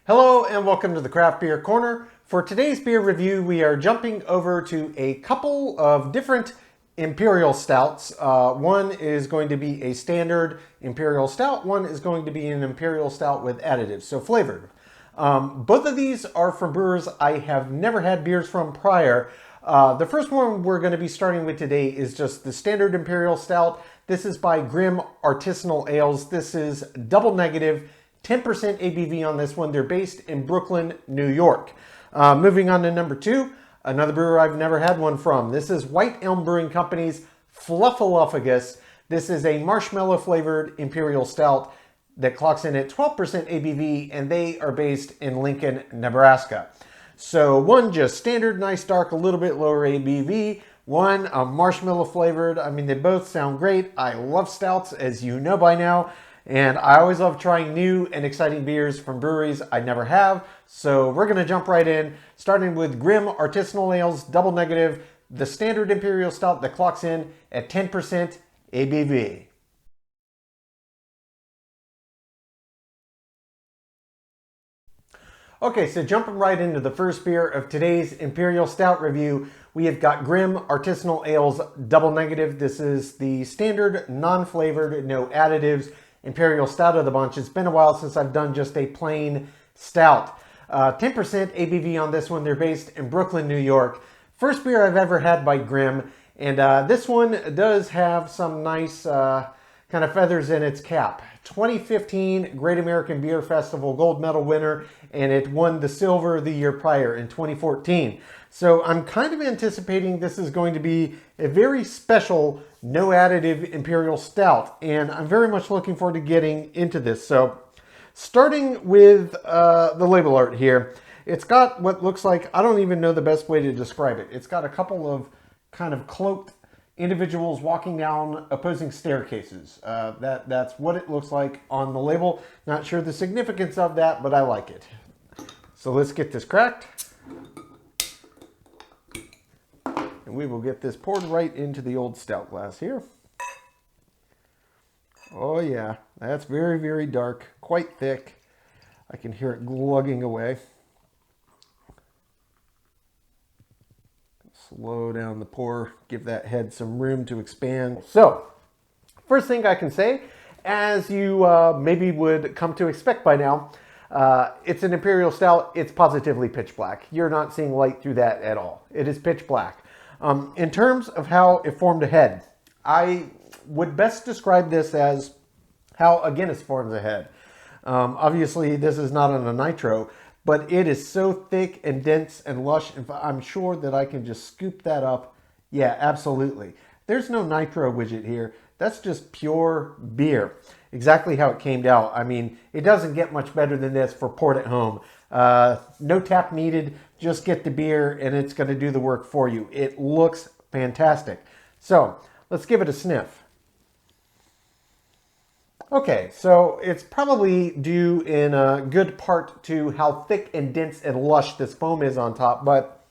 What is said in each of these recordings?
Hello and welcome to the Craft Beer Corner. For today's beer review, we are jumping over to a couple of different Imperial Stouts. One is going to be a standard Imperial Stout. One is going to be an Imperial Stout with additives, so flavored. Both of these are from brewers I have never had beers from prior. The first one we're going to be starting with today is just the standard Imperial Stout. This is by Grimm Artisinal Ales. This is double negative, 10% ABV on this one. They're based in Brooklyn, New York. Moving on to number two, another brewer I've never had one from. This is White Elm Brewing Company's Flaffalufagus. This is a marshmallow flavored Imperial Stout that clocks in at 12% ABV, and they are based in Lincoln, Nebraska. So one just standard, nice dark, a little bit lower ABV. One a marshmallow flavored. I mean, they both sound great. I love stouts, as you know by now. And I always love trying new and exciting beers from breweries I never have. So we're going to jump right in, starting with Grimm Artisinal Ales Double Negative, the standard Imperial Stout that clocks in at 10% ABV. Okay, so jumping right into the first beer of today's Imperial Stout review, we have got Grimm Artisinal Ales Double Negative. This is the standard, non-flavored, no additives Imperial Stout of the bunch. It's been a while since I've done just a plain stout. 10% ABV on this one. They're based in Brooklyn, New York. First beer I've ever had by Grimm, and this one does have some nice kind of feathers in its cap. 2015 Great American Beer Festival gold medal winner, and it won the silver the year prior in 2014. So I'm kind of anticipating this is going to be a very special, no additive Imperial Stout, and I'm very much looking forward to getting into this. So starting with the label art here, it's got what looks like, I don't even know the best way to describe it. It's got a couple of kind of cloaked individuals walking down opposing staircases. That's what it looks like on the label. Not sure the significance of that, but I like it. So let's get this cracked. And we will get this poured right into the old stout glass here. Oh yeah, that's very, very dark, quite thick. I can hear it glugging away. Slow down the pour, give that head some room to expand. So, first thing I can say, as you maybe would come to expect by now, it's an Imperial Stout. It's positively pitch black. You're not seeing light through that at all. It is pitch black. In terms of how it formed a head, I would best describe this as how a Guinness forms a head. Obviously, this is not on a nitro, but it is so thick and dense and lush. I'm sure that I can just scoop that up. Yeah, absolutely. There's no nitro widget here. That's just pure beer. Exactly how it came out. I mean, it doesn't get much better than this for poured at home. No tap needed. Just get the beer and it's going to do the work for you. It looks fantastic. So let's give it a sniff. Okay, so it's probably due in a good part to how thick and dense and lush this foam is on top, but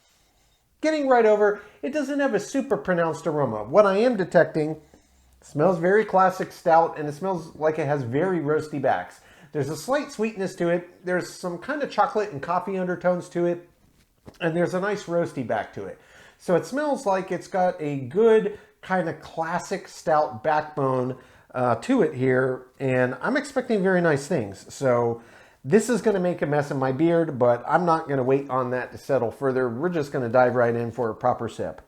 getting right over, it doesn't have a super pronounced aroma. What I am detecting smells very classic stout, and it smells like it has very roasty backs. There's a slight sweetness to it. There's some kind of chocolate and coffee undertones to it, and there's a nice roasty back to it. So it smells like it's got a good kind of classic stout backbone to it here, and I'm expecting very nice things. So this is going to make a mess of my beard, but I'm not going to wait on that to settle further. We're just going to dive right in for a proper sip.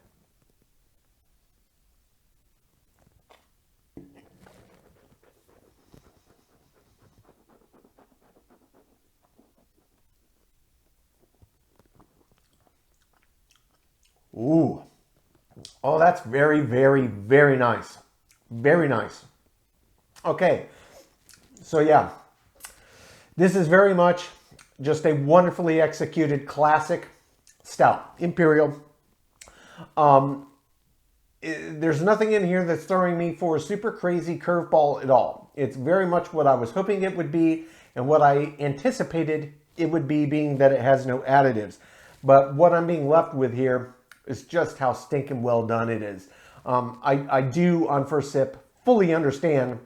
Ooh. Oh, that's very, very, very nice. Very nice. Okay. So yeah, this is very much just a wonderfully executed classic stout. Imperial. There's nothing in here that's throwing me for a super crazy curveball at all. It's very much what I was hoping it would be and what I anticipated it would be, being that it has no additives. But what I'm being left with here is just how stinking well done it is. I do, on first sip, fully understand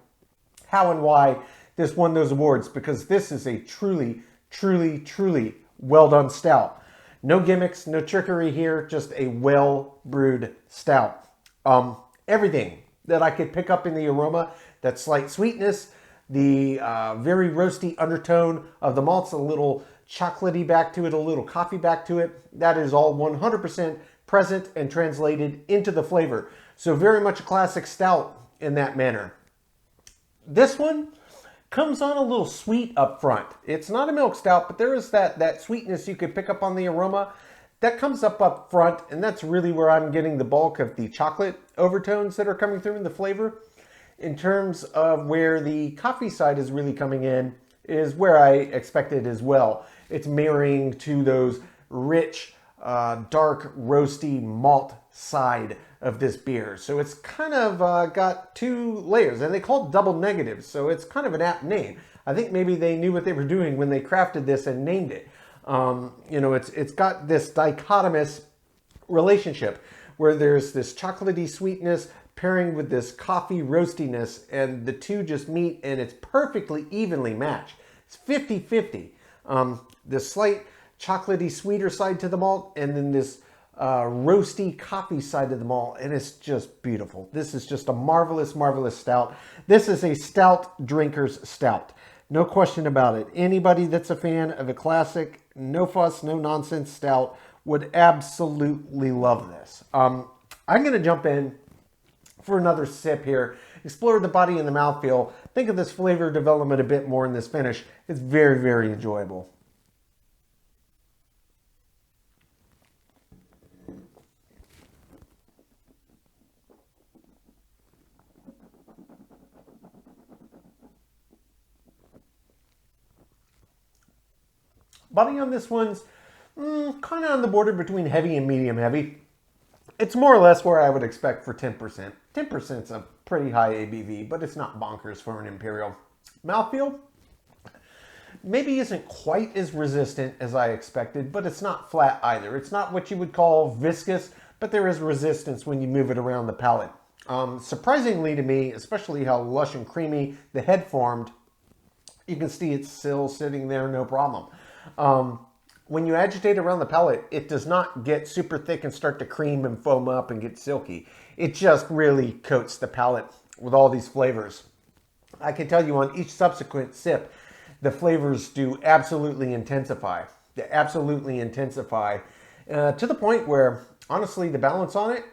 how and why this won those awards, because this is a truly, truly, truly well done stout. No gimmicks, no trickery here, just a well brewed stout. Everything that I could pick up in the aroma, that slight sweetness, the very roasty undertone of the malts, a little chocolatey back to it, a little coffee back to it, that is all 100% present and translated into the flavor. So very much a classic stout in that manner. This one comes on a little sweet up front. It's not a milk stout, but there is that sweetness you could pick up on the aroma. That comes up front, and that's really where I'm getting the bulk of the chocolate overtones that are coming through in the flavor. In terms of where the coffee side is really coming in, is where I expected as well. It's marrying to those rich, dark, roasty malt side of this beer. So it's kind of got two layers, and they call it double negatives, so it's kind of an apt name. I think maybe they knew what they were doing when they crafted this and named it. You know, it's got this dichotomous relationship where there's this chocolatey sweetness pairing with this coffee roastiness, and the two just meet and it's perfectly evenly matched. It's 50-50. This slight chocolatey sweeter side to the malt, and then this roasty coffee side of the malt, and it's just beautiful. This is just a marvelous, marvelous stout. This is a stout drinker's stout. No question about it. Anybody that's a fan of a classic, no fuss, no nonsense stout would absolutely love this. I'm going to jump in for another sip here, explore the body and the mouthfeel, think of this flavor development a bit more in this finish. It's very, very enjoyable. Body on this one's kind of on the border between heavy and medium heavy. It's more or less where I would expect for 10%. 10% is a pretty high ABV, but it's not bonkers for an Imperial. Mouthfeel maybe isn't quite as resistant as I expected, but it's not flat either. It's not what you would call viscous, but there is resistance when you move it around the palate. Surprisingly to me, especially how lush and creamy the head formed, you can see it's still sitting there, no problem. When you agitate around the palate, it does not get super thick and start to cream and foam up and get silky. It just really coats the palate with all these flavors. I can tell you on each subsequent sip, the flavors do absolutely intensify. They absolutely intensify to the point where, honestly, the balance on it,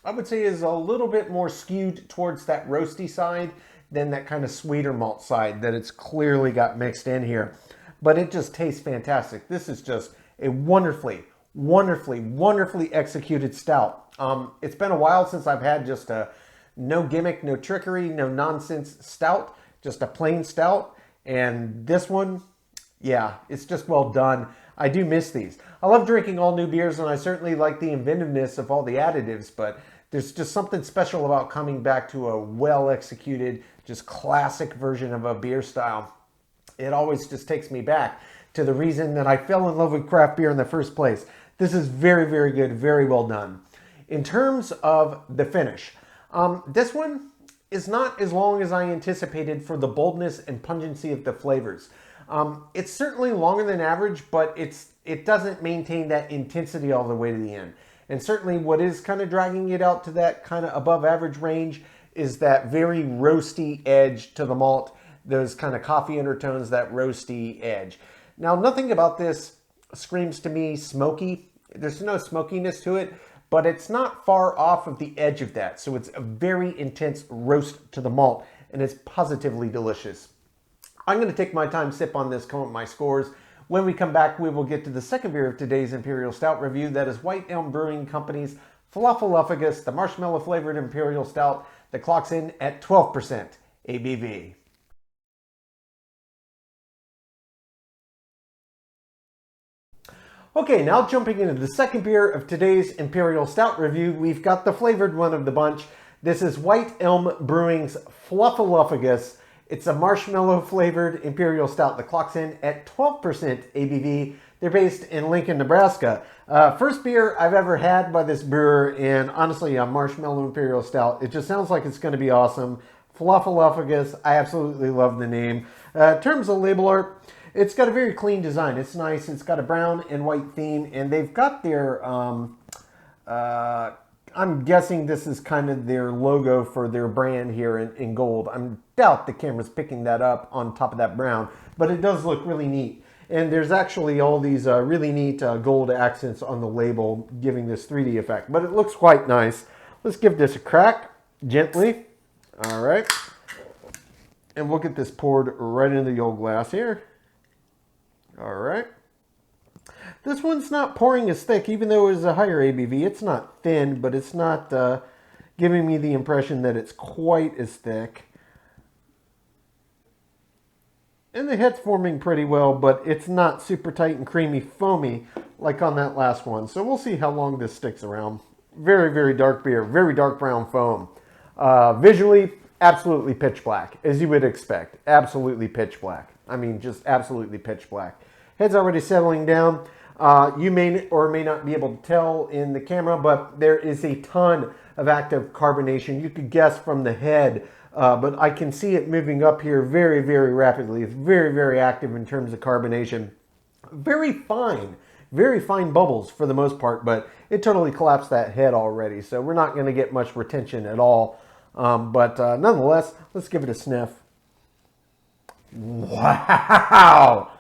I would say, is a little bit more skewed towards that roasty side than that kind of sweeter malt side that it's clearly got mixed in here. But it just tastes fantastic. This is just a wonderfully, wonderfully, wonderfully executed stout. It's been a while since I've had just a no gimmick, no trickery, no nonsense stout, just a plain stout. And this one, yeah, it's just well done. I do miss these. I love drinking all new beers, and I certainly like the inventiveness of all the additives, but there's just something special about coming back to a well-executed, just classic version of a beer style. It always just takes me back to the reason that I fell in love with craft beer in the first place. This is very, very good, very well done. In terms of the finish, this one is not as long as I anticipated for the boldness and pungency of the flavors. It's certainly longer than average, but it doesn't maintain that intensity all the way to the end. And certainly what is kind of dragging it out to that kind of above average range is that very roasty edge to the malt, those kind of coffee undertones, that roasty edge. Now, nothing about this screams to me smoky. There's no smokiness to it, but it's not far off of the edge of that. So it's a very intense roast to the malt, and it's positively delicious. I'm going to take my time, sip on this, come up with my scores. When we come back, we will get to the second beer of today's Imperial Stout review. That is White Elm Brewing Company's Flaffalufagus, the marshmallow flavored Imperial Stout that clocks in at 12% ABV. Okay, now jumping into the second beer of today's Imperial Stout review, we've got the flavored one of the bunch. This is White Elm Brewing's Flaffalufagus. It's a marshmallow flavored Imperial Stout that clocks in at 12% ABV. They're based in Lincoln, Nebraska. First beer I've ever had by this brewer, and honestly, a marshmallow Imperial Stout. It just sounds like it's going to be awesome. Flaffalufagus, I absolutely love the name. In terms of label art, It's got a very clean design. It's nice. It's got a brown and white theme, and they've got their, I'm guessing this is kind of their logo for their brand here in gold. I doubt the camera's picking that up on top of that brown, but it does look really neat. And there's actually all these really neat gold accents on the label giving this 3D effect, but it looks quite nice. Let's give this a crack gently. All right. And we'll get this poured right into the old glass here. All right. This one's not pouring as thick, even though it is a higher ABV. It's not thin, but it's not giving me the impression that it's quite as thick. And the head's forming pretty well, but it's not super tight and creamy foamy like on that last one. So we'll see how long this sticks around. Very, very dark beer, very dark brown foam. Visually, absolutely pitch black, as you would expect. Absolutely pitch black. I mean, just absolutely pitch black. Head's already settling down. You may or may not be able to tell in the camera, but there is a ton of active carbonation. You could guess from the head, but I can see it moving up here very, very rapidly. It's very, very active in terms of carbonation. Very fine bubbles for the most part, but it totally collapsed that head already. So we're not going to get much retention at all. But nonetheless, let's give it a sniff. Wow!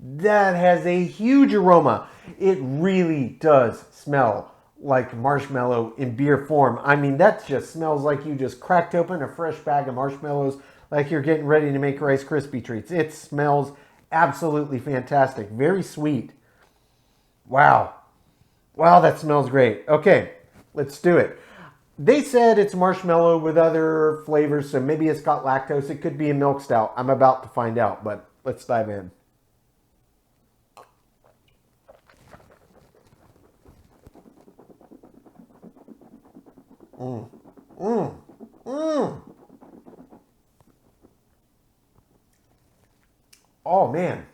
That has a huge aroma. It really does smell like marshmallow in beer form. I mean, that just smells like you just cracked open a fresh bag of marshmallows, like you're getting ready to make Rice Krispie treats. It smells absolutely fantastic. Very sweet. Wow. Wow, that smells great. Okay, let's do it. They said it's marshmallow with other flavors, so maybe it's got lactose. It could be a milk stout. I'm about to find out, but let's dive in. Oh man,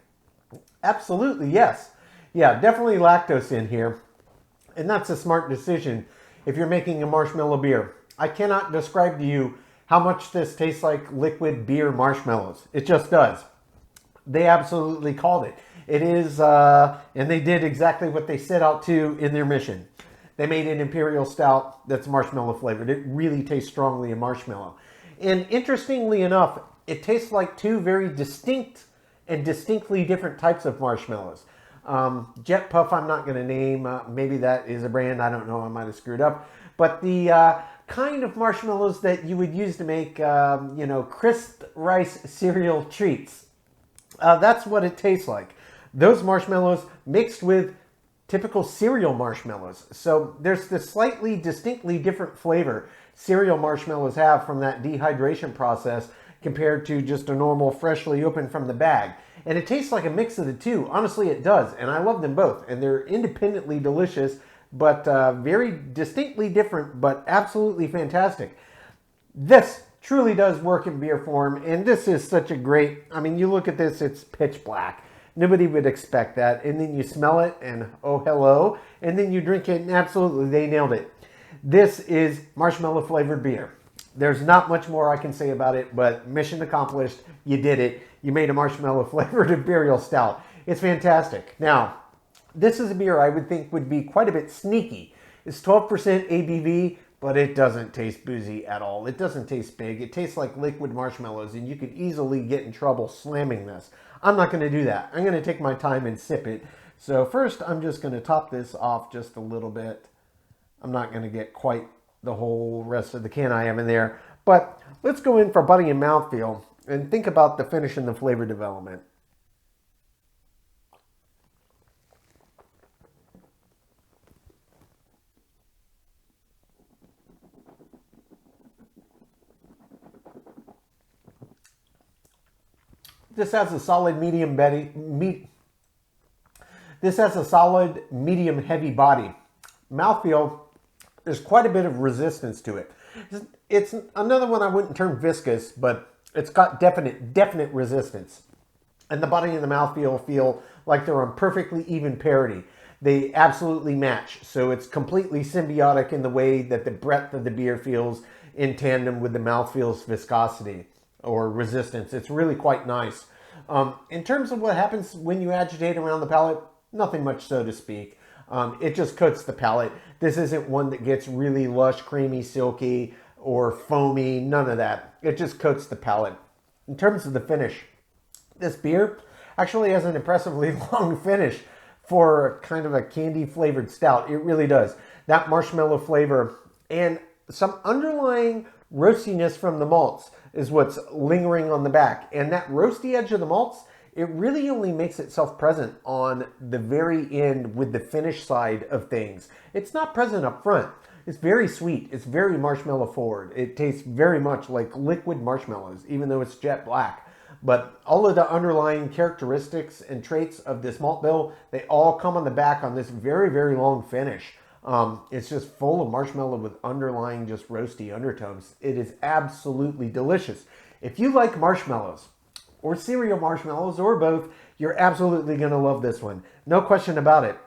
absolutely yes. Yeah, definitely lactose in here. And that's a smart decision if you're making a marshmallow beer. I cannot describe to you how much this tastes like liquid beer marshmallows. It just does. They absolutely called it. It is, and they did exactly what they set out to in their mission. They made an Imperial Stout that's marshmallow flavored. It really tastes strongly of marshmallow. And interestingly enough, it tastes like two very distinct and distinctly different types of marshmallows. Jet Puff, I'm not going to name. Maybe that is a brand. I don't know. I might have screwed up. But the kind of marshmallows that you would use to make, you know, crisp rice cereal treats. That's what it tastes like. Those marshmallows mixed with typical cereal marshmallows. So there's this slightly distinctly different flavor cereal marshmallows have from that dehydration process compared to just a normal freshly opened from the bag. And it tastes like a mix of the two. Honestly, it does. And I love them both. And they're independently delicious, but very distinctly different, but absolutely fantastic. This truly does work in beer form. And this is such a great, I mean, you look at this, it's pitch black. Nobody would expect that. And then you smell it and oh, hello. And then you drink it and absolutely they nailed it. This is marshmallow flavored beer. There's not much more I can say about it, but mission accomplished. You did it. You made a marshmallow flavored Imperial Stout. It's fantastic. Now, this is a beer I would think would be quite a bit sneaky. It's 12% ABV, but it doesn't taste boozy at all. It doesn't taste big. It tastes like liquid marshmallows, and you could easily get in trouble slamming this. I'm not going to do that. I'm going to take my time and sip it. So first, I'm just going to top this off just a little bit. I'm not going to get quite the whole rest of the can I have in there. But let's go in for body and mouthfeel and think about the finish and the flavor development. This has a solid medium This has a solid medium heavy body. Mouthfeel, there's quite a bit of resistance to it. It's another one I wouldn't term viscous, but it's got definite resistance. And the body and the mouthfeel feel like they're on perfectly even parity. They absolutely match. So it's completely symbiotic in the way that the breadth of the beer feels in tandem with the mouthfeel's viscosity or resistance. It's really quite nice. In terms of what happens when you agitate around the palate, nothing much so to speak. It just coats the palate. This isn't one that gets really lush, creamy, silky, or foamy, none of that. It just coats the palate. In terms of the finish, this beer actually has an impressively long finish for kind of a candy flavored stout. It really does. That marshmallow flavor and some underlying roastiness from the malts is what's lingering on the back. And that roasty edge of the malts, it really only makes itself present on the very end with the finish side of things. It's not present up front. It's very sweet. It's very marshmallow forward. It tastes very much like liquid marshmallows, even though it's jet black. But all of the underlying characteristics and traits of this malt bill, they all come on the back on this very, very long finish. It's just full of marshmallow with underlying just roasty undertones. It is absolutely delicious. If you like marshmallows, or cereal marshmallows, or both, you're absolutely going to love this one. No question about it.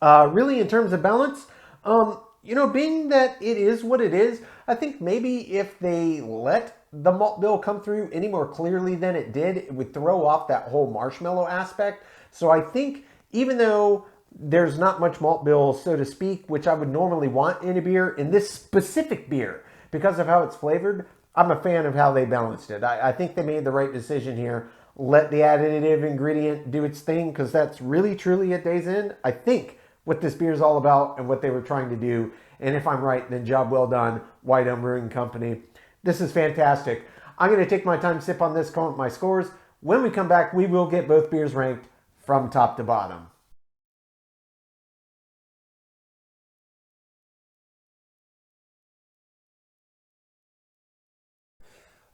Really, in terms of balance, you know, being that it is what it is, I think maybe if they let the malt bill come through any more clearly than it did, it would throw off that whole marshmallow aspect. So I think even though there's not much malt bill, so to speak, which I would normally want in a beer, in this specific beer, because of how it's flavored, I'm a fan of how they balanced it. I think they made the right decision here. Let the additive ingredient do its thing, because that's really, truly at day's end, I think, what this beer is all about and what they were trying to do. And if I'm right, then job well done, White Elm Brewing Company. This is fantastic. I'm going to take my time, sip on this, come up with my scores. When we come back, we will get both beers ranked from top to bottom.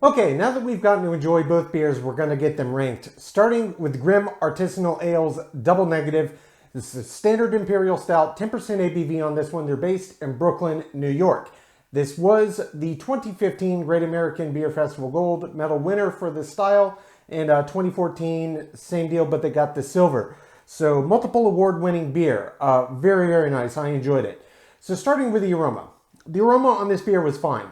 Okay, now that we've gotten to enjoy both beers, we're going to get them ranked. Starting with Grimm Artisinal Ales Double Negative. This is a standard Imperial Stout, 10% ABV on this one. They're based in Brooklyn, New York. This was the 2015 Great American Beer Festival Gold Medal winner for this style, and 2014, same deal, but they got the silver. So multiple award-winning beer. Very, very nice. I enjoyed it. So starting with the aroma. The aroma on this beer was fine.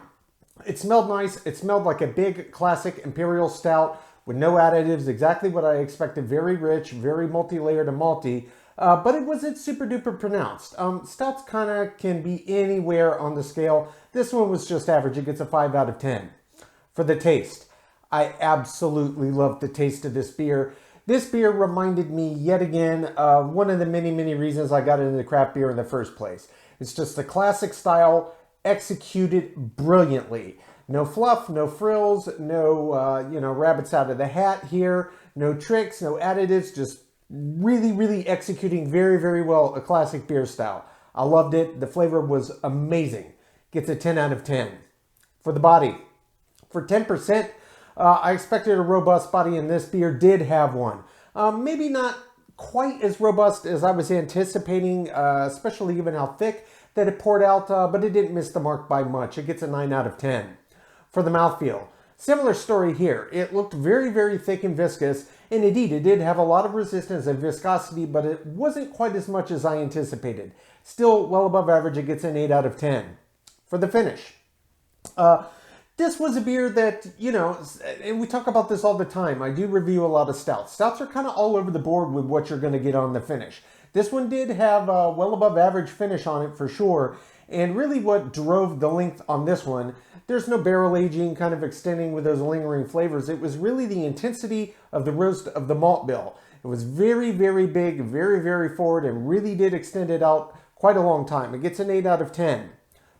It smelled nice. It smelled like a big classic Imperial Stout with no additives, exactly what I expected. Very rich, very multi-layered and malty, but it wasn't super duper pronounced. Stouts kind of can be anywhere on the scale. This one was just average. It gets a 5 out of 10. For the taste, I absolutely loved the taste of this beer. This beer reminded me yet again of one of the many, many reasons I got into craft beer in the first place. It's just the classic style, executed brilliantly. No fluff, no frills, no rabbits out of the hat here, no tricks, no additives, just really, really executing very, very well a classic beer style. I loved it. The flavor was amazing. Gets a 10 out of 10. For the body, for 10%, I expected a robust body, and this beer did have one. Maybe not quite as robust as I was anticipating, especially given how thick that it poured out, but it didn't miss the mark by much. It gets a 9 out of 10. For the mouthfeel, similar story here. It looked very, very thick and viscous, and indeed, it did have a lot of resistance and viscosity, but it wasn't quite as much as I anticipated. Still well above average. It gets an 8 out of 10. For the finish, this was a beer that, you know, and we talk about this all the time. I do review a lot of stouts. Stouts are kind of all over the board with what you're going to get on the finish. This one did have a well above average finish on it for sure. And really what drove the length on this one, there's no barrel aging kind of extending with those lingering flavors. It was really the intensity of the roast of the malt bill. It was very, very big, very, very forward, and really did extend it out quite a long time. It gets an 8 out of 10.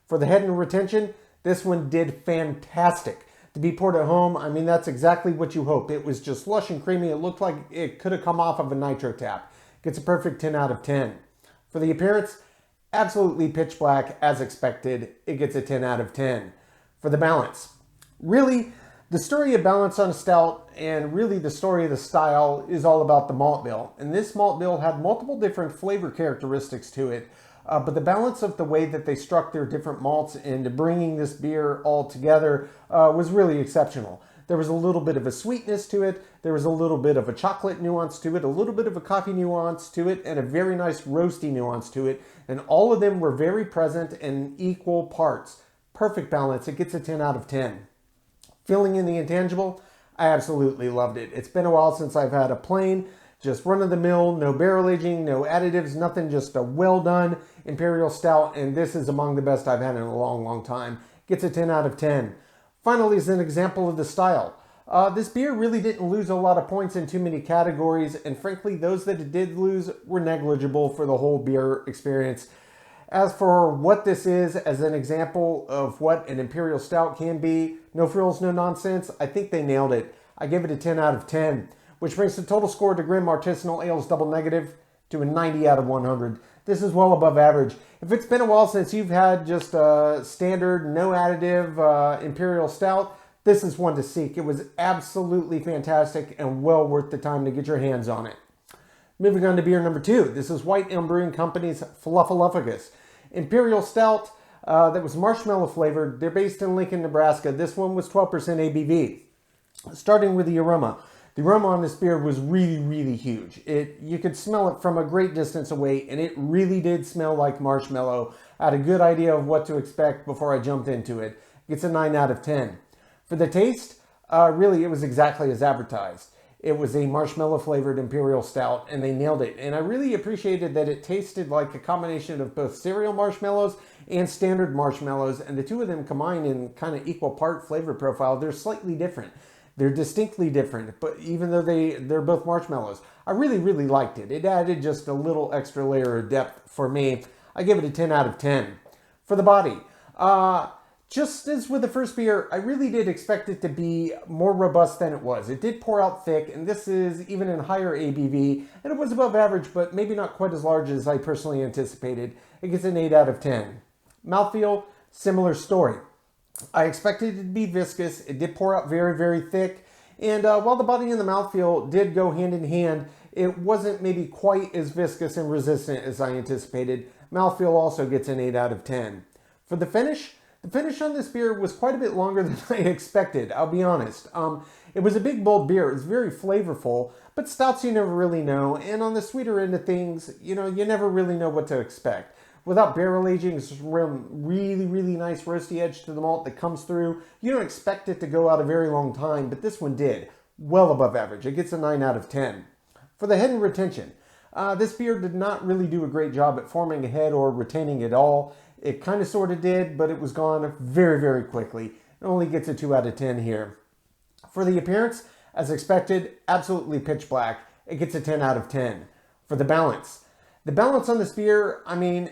For the head and retention, this one did fantastic. To be poured at home, I mean, that's exactly what you hope. It was just lush and creamy. It looked like it could have come off of a nitro tap. Gets a perfect 10 out of 10. For the appearance, absolutely pitch black as expected. It gets a 10 out of 10. For the balance, really, the story of balance on a stout and really the story of the style is all about the malt bill. And this malt bill had multiple different flavor characteristics to it, but the balance of the way that they struck their different malts into bringing this beer all together was really exceptional. There was a little bit of a sweetness to it. There was a little bit of a chocolate nuance to it, a little bit of a coffee nuance to it, and a very nice roasty nuance to it. And all of them were very present in equal parts. Perfect balance. It gets a 10 out of 10. Filling in the intangible, I absolutely loved it. It's been a while since I've had a plain, just run-of-the-mill, no barrel aging, no additives, nothing, just a well-done Imperial Stout, and this is among the best I've had in a long, long time. Gets a 10 out of 10. Finally is an example of the style. This beer really didn't lose a lot of points in too many categories, and frankly, those that it did lose were negligible for the whole beer experience. As for what this is as an example of what an Imperial Stout can be, no frills, no nonsense, I think they nailed it. I give it a 10 out of 10, which brings the total score to Grimm Artisinal Ales Double Negative to a 90 out of 100. This is well above average. If it's been a while since you've had just a standard, no additive Imperial Stout, this is one to seek. It was absolutely fantastic and well worth the time to get your hands on it. Moving on to beer number 2. This is White Elm Brewing Company's Flaffalufagus Imperial Stout that was marshmallow flavored. They're based in Lincoln, Nebraska. This one was 12% ABV. Starting with the aroma. The aroma on this beer was really, really huge. You could smell it from a great distance away, and it really did smell like marshmallow. I had a good idea of what to expect before I jumped into it. It's a 9 out of 10. For the taste, really, it was exactly as advertised. It was a marshmallow flavored Imperial Stout, and they nailed it. And I really appreciated that it tasted like a combination of both cereal marshmallows and standard marshmallows, and the two of them combined in kind of equal part flavor profile. They're slightly different. They're distinctly different, but even though they're both marshmallows, I really, really liked it. It added just a little extra layer of depth for me. I give it a 10 out of 10. For the body, just as with the first beer, I really did expect it to be more robust than it was. It did pour out thick, and this is even in higher ABV, and it was above average, but maybe not quite as large as I personally anticipated. It gets an 8 out of 10. Mouthfeel, similar story. I expected it to be viscous. It did pour out very, very thick. And while the body and the mouthfeel did go hand in hand, it wasn't maybe quite as viscous and resistant as I anticipated. Mouthfeel also gets an 8 out of 10. For the finish on this beer was quite a bit longer than I expected, I'll be honest. It was a big, bold beer. It was very flavorful, but stouts you never really know. And on the sweeter end of things, you never really know what to expect. Without barrel aging, it's just really, really nice roasty edge to the malt that comes through. You don't expect it to go out a very long time, but this one did. Well above average. It gets a 9 out of 10. For the head and retention, this beer did not really do a great job at forming a head or retaining it all. It kind of sort of did, but it was gone very, very quickly. It only gets a 2 out of 10 here. For the appearance, as expected, absolutely pitch black. It gets a 10 out of 10. For the balance on this beer, I mean,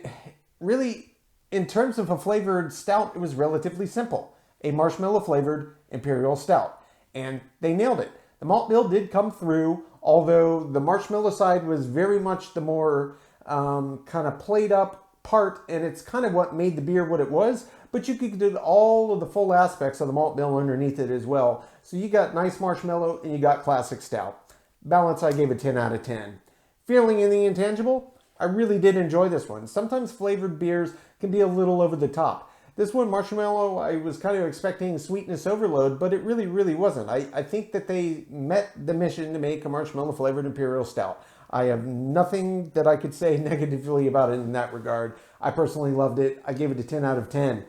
really, in terms of a flavored stout, it was relatively simple. A marshmallow flavored Imperial Stout. And they nailed it. The malt bill did come through, although the marshmallow side was very much the more kind of played up part, and it's kind of what made the beer what it was, but you could do all of the full aspects of the malt bill underneath it as well. So you got nice marshmallow and you got classic stout. Balance, I gave a 10 out of 10. Feeling in the intangible, I really did enjoy this one. Sometimes flavored beers can be a little over the top. This one, marshmallow, I was kind of expecting sweetness overload, but it really, really wasn't. I think that they met the mission to make a marshmallow flavored Imperial Stout. I have nothing that I could say negatively about it in that regard. I personally loved it. I gave it a 10 out of 10.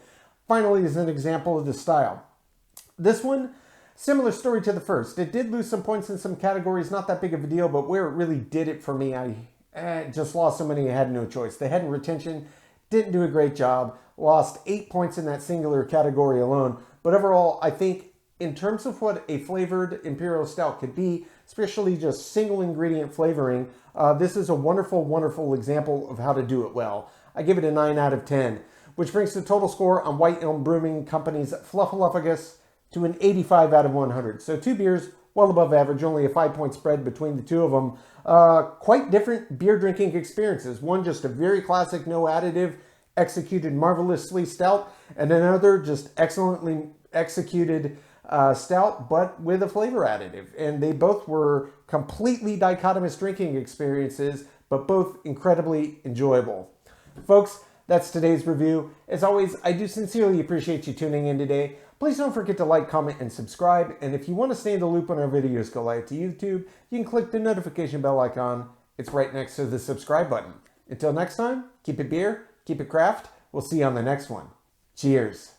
Finally, is an example of the style. This one, similar story to the first. It did lose some points in some categories, not that big of a deal, but where it really did it for me, I just lost so many I had no choice. The head and retention didn't do a great job. Lost 8 points in that singular category alone. But overall, I think in terms of what a flavored Imperial Stout could be, especially just single ingredient flavoring, this is a wonderful, wonderful example of how to do it well. I give it a 9 out of 10, which brings the total score on White Elm Brewing Company's Flaffalufagus to an 85 out of 100. So 2 beers, well above average, only a 5-point spread between the two of them. Quite different beer drinking experiences. One just a very classic, no additive, executed marvelously stout, and another just excellently executed stout, but with a flavor additive. And they both were completely dichotomous drinking experiences, but both incredibly enjoyable. Folks, that's today's review. As always, I do sincerely appreciate you tuning in today. Please don't forget to like, comment, and subscribe. And if you want to stay in the loop on our videos, go live to YouTube. You can click the notification bell icon. It's right next to the subscribe button. Until next time, keep it beer, keep it craft. We'll see you on the next one. Cheers.